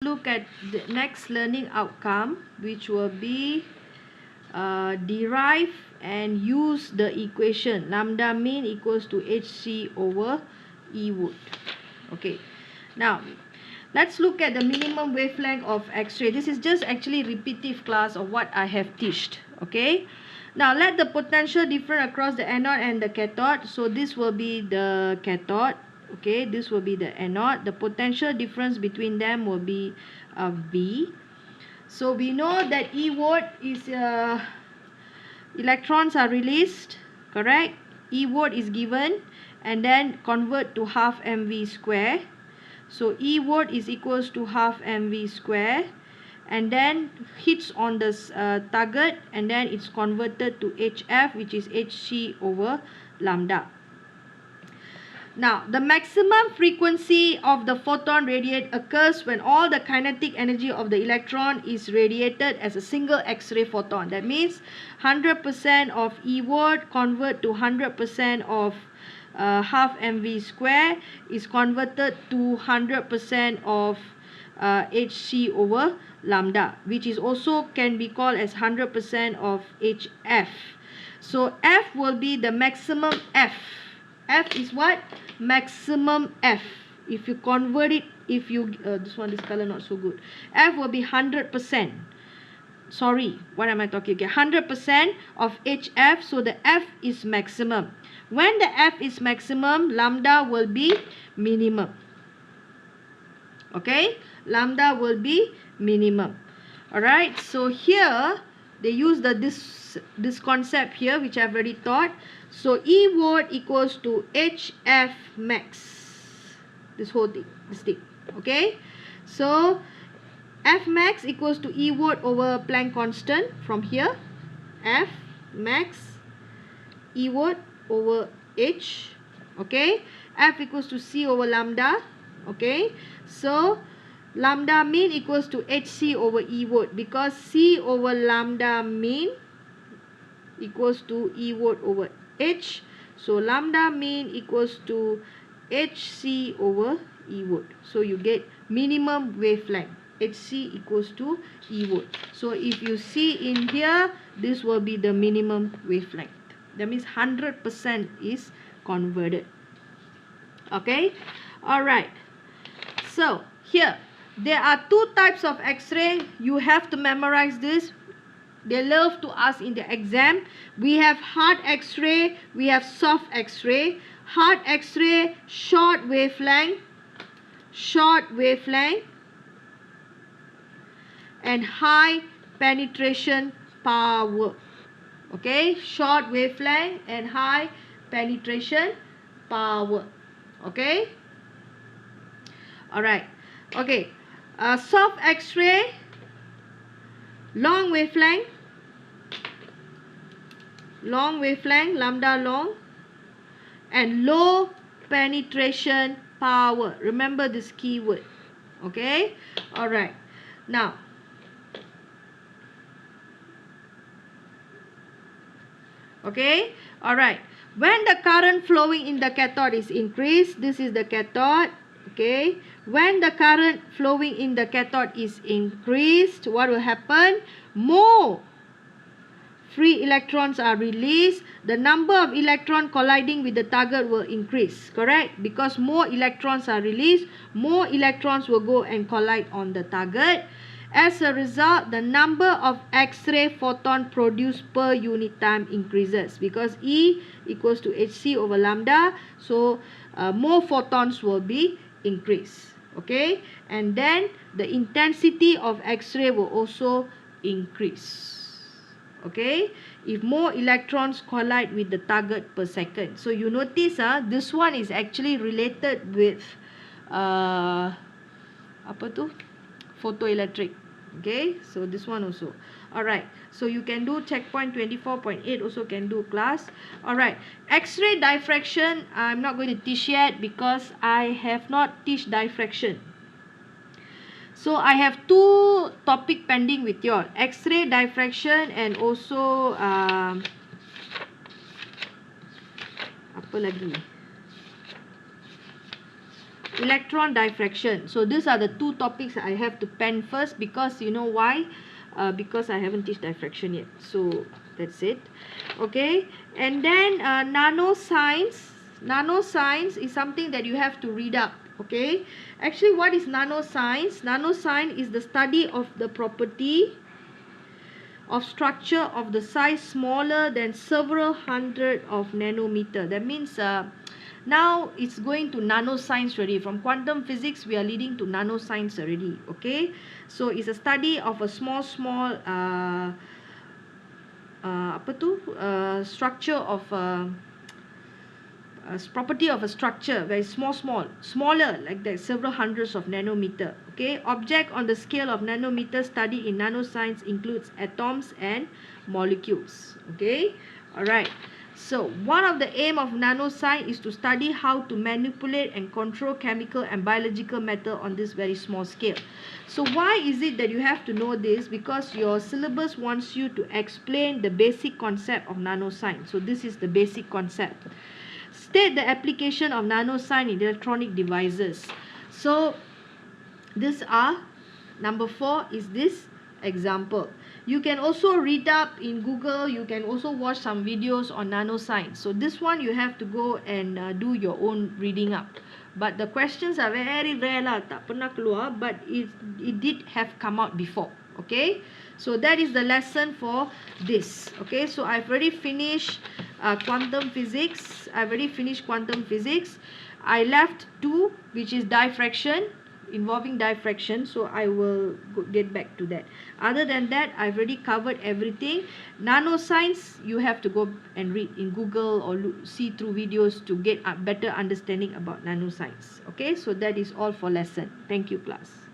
Look at the next learning outcome, which will be derive and use the equation lambda mean equals to HC over E wood. Okay, now let's look at the minimum wavelength of X-ray. This is just actually repetitive class of what I have taught. Okay, now let the potential difference across the anode and the cathode. So this will be the cathode. Okay, this will be the anode. The potential difference between them will be V. So we know that E watt is electrons are released, correct? E watt is given and then convert to half mv square. So E watt is equals to half mv square, and then hits on the target, and then it's converted to HF, which is Hc over lambda. Now, the maximum frequency of the photon radiate occurs when all the kinetic energy of the electron is radiated as a single X-ray photon. That means 100% of E watt convert to 100% of half mv square is converted to 100% of Hc over lambda, which is also can be called as 100% of HF. So F will be the maximum F. F is what? Maximum F. If you convert it, if you this color not so good. F will be 100%. Sorry, what am I talking? Okay, 100% of HF. So the F is maximum. When the F is maximum, lambda will be minimum. Okay, lambda will be minimum. Alright, so here they use this concept here, which I've already taught. So E watt equals to HF max. This whole thing, this thing. Okay, so F max equals to E watt over Planck constant from here. F max E watt over H. Okay, F equals to C over lambda. Okay, so lambda mean equals to HC over E watt, because C over lambda mean equals to E watt over H. So lambda mean equals to HC over E watt. So you get minimum wavelength. HC equals to E watt. So if you see in here, this will be the minimum wavelength. That means 100% is converted. Okay, alright. So here there are two types of X-ray. You have to memorize this. They love to ask in the exam. We have hard X-ray, we have soft X-ray. Hard X-ray, short wavelength, and high penetration power. Okay, short wavelength and high penetration power. Okay, alright. Okay, soft X-ray, long wavelength, lambda long, and low penetration power. Remember this keyword. Okay, alright. Now, okay, alright. When the current flowing in the cathode is increased, this is the cathode. Okay, when the current flowing in the cathode is increased, what will happen? More free electrons are released. The number of electrons colliding with the target will increase, correct? Because more electrons are released, more electrons will go and collide on the target. As a result, the number of X-ray photon produced per unit time increases, because E equals to Hc over lambda. So more photons will be increased. Okay, and then the intensity of X-ray will also increase. Okay, if more electrons collide with the target per second. So you notice this one is actually related with apa tu? Photoelectric. Okay, so this one also. Alright, so you can do checkpoint 24.8 also can do class. Alright, X-ray diffraction I'm not going to teach yet, because I have not teach diffraction. So I have two topic pending with you all. X-ray diffraction and also apa lagi? electron diffraction. So these are the two topics I have to pen first, because you know why? Because I haven't teach diffraction yet. So that's it. Okay, and then nanoscience. Nanoscience is something that you have to read up. Okay, actually, what is nanoscience? Nanoscience is the study of the property of structure of the size smaller than several hundred of nanometer. That means now it's going to nanoscience already. From quantum physics, we are leading to nanoscience already. Okay, so it's a study of a small structure of property of a structure, very smaller, like that, several hundreds of nanometer. Okay, object on the scale of nanometer studied in nanoscience includes atoms and molecules. Okay, all right. So one of the aim of nanoscience is to study how to manipulate and control chemical and biological matter on this very small scale. So why is it that you have to know this? Because your syllabus wants you to explain the basic concept of nanoscience. So this is the basic concept. State the application of nanoscience in electronic devices. So these are, number 4 is this example. You can also read up in Google. You can also watch some videos on nanoscience. So this one you have to go and do your own reading up. But the questions are very rare lah, tak pernah keluar, but it did have come out before. Okay, so that is the lesson for this. Okay, so I've already finished quantum physics. I've already finished quantum physics. I left 2, which is diffraction, involving diffraction, so I will get back to that. Other than that, I've already covered everything. Nanoscience, you have to go and read in Google or see through videos to get a better understanding about nanoscience. Okay, so that is all for lesson. Thank you, class.